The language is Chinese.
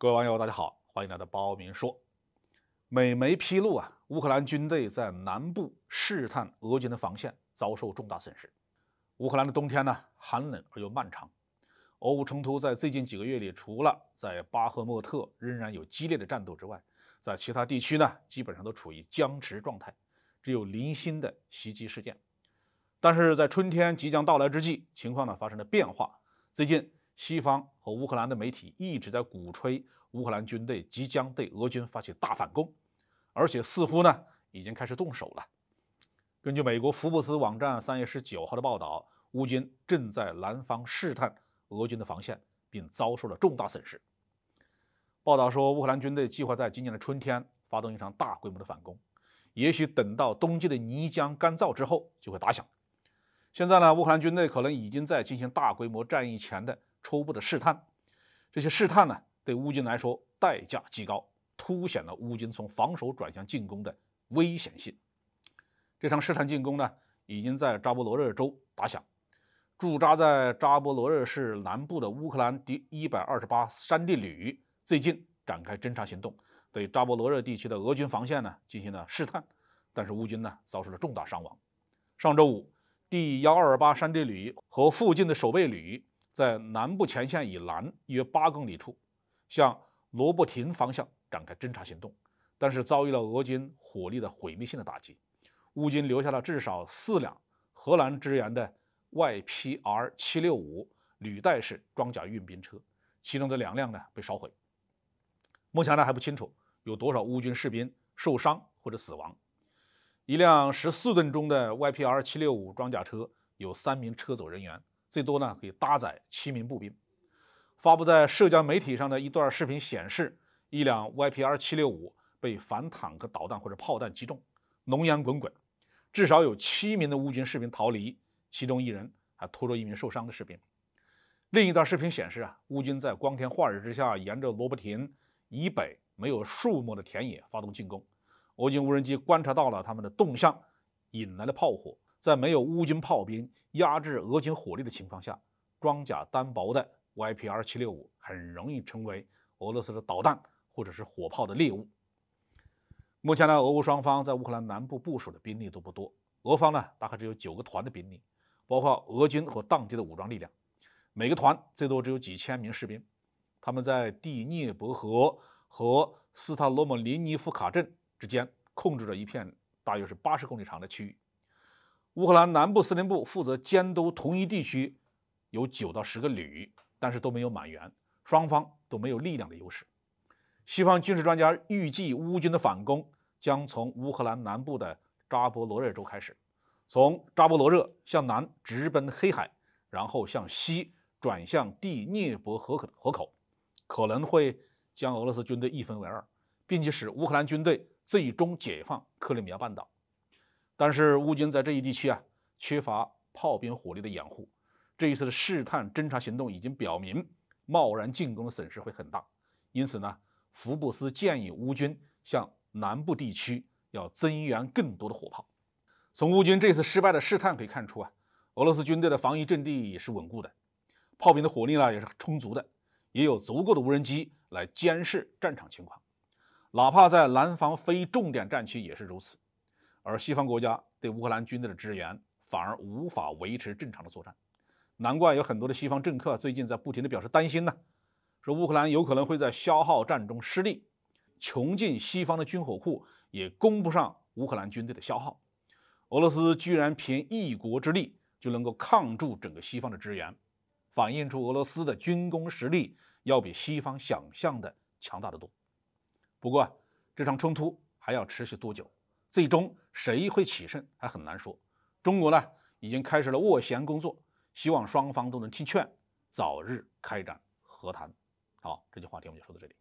各位网友，大家好，欢迎来到包明说。美媒披露乌克兰军队在南部试探俄军的防线，遭受重大损失。乌克兰的冬天寒冷而又漫长。俄乌冲突在最近几个月里，除了在巴赫莫特仍然有激烈的战斗之外，在其他地区基本上都处于僵持状态，只有零星的袭击事件。但是在春天即将到来之际，情况发生了变化。最近，西方和乌克兰的媒体一直在鼓吹乌克兰军队即将对俄军发起大反攻，而且似乎已经开始动手了。根据美国福布斯网站3月19号的报道，乌军正在南方试探俄军的防线，并遭受了重大损失。报道说，乌克兰军队计划在今年的春天发动一场大规模的反攻，也许等到冬季的泥浆干燥之后就会打响。现在乌克兰军队可能已经在进行大规模战役前的初步的试探，这些试探对乌军来说代价极高，凸显了乌军从防守转向进攻的危险性。这场试探进攻已经在扎波罗热州打响。驻扎在扎波罗热市南部的乌克兰第128山地旅最近展开侦察行动，对扎波罗热地区的俄军防线进行了试探，但是乌军遭受了重大伤亡。上周五，第128山地旅和附近的守备旅在南部前线以南约8公里处，向罗伯廷方向展开侦察行动，但是遭遇了俄军火力的毁灭性的打击。乌军留下了至少4辆荷兰支援的 YPR-765 履带式装甲运兵车，其中的2辆被烧毁。目前还不清楚有多少乌军士兵受伤或者死亡。一辆14吨重的 YPR-765 装甲车有3名车走人员，最多可以搭载7名步兵。发布在社交媒体上的一段视频显示，一辆 YPR-765 被反坦克导弹或者炮弹击中，浓烟滚滚，至少有7名的乌军士兵逃离，其中1人还拖着1名受伤的士兵。另一段视频显示乌军在光天化日之下，沿着罗伯廷以北没有树木的田野发动进攻。俄军无人机观察到了他们的动向，引来了炮火。在没有乌军炮兵压制俄军火力的情况下，装甲单薄的 YPR-765 很容易成为俄罗斯的导弹或者是火炮的猎物。目前俄乌双方在乌克兰南部部署的兵力都不多，俄方大概只有9个团的兵力，包括俄军和当地的武装力量，每个团最多只有几千名士兵。他们在第聂伯河和斯塔罗莫林尼夫卡镇之间控制着一片大约是80公里长的区域。乌克兰南部司令部负责监督同一地区有9到10个旅，但是都没有满员，双方都没有力量的优势。西方军事专家预计，乌军的反攻将从乌克兰南部的扎波罗热州开始，从扎波罗热向南直奔黑海，然后向西转向第聂伯河口，可能会将俄罗斯军队一分为二，并且使乌克兰军队最终解放克里米亚半岛。但是乌军在这一地区缺乏炮兵火力的掩护，这一次的试探侦察行动已经表明，贸然进攻的损失会很大。因此福布斯建议乌军向南部地区要增援更多的火炮。从乌军这次失败的试探可以看出俄罗斯军队的防御阵地也是稳固的，炮兵的火力也是充足的，也有足够的无人机来监视战场情况，哪怕在南方非重点战区也是如此。而西方国家对乌克兰军队的支援反而无法维持正常的作战，难怪有很多的西方政客最近在不停地表示担心说乌克兰有可能会在消耗战中失利，穷尽西方的军火库也供不上乌克兰军队的消耗。俄罗斯居然凭一国之力就能够抗住整个西方的支援，反映出俄罗斯的军工实力要比西方想象的强大得多。不过这场冲突还要持续多久，最终谁会取胜还很难说。中国已经开始了斡旋工作，希望双方都能听劝，早日开展和谈。好，这期话题我们就说到这里。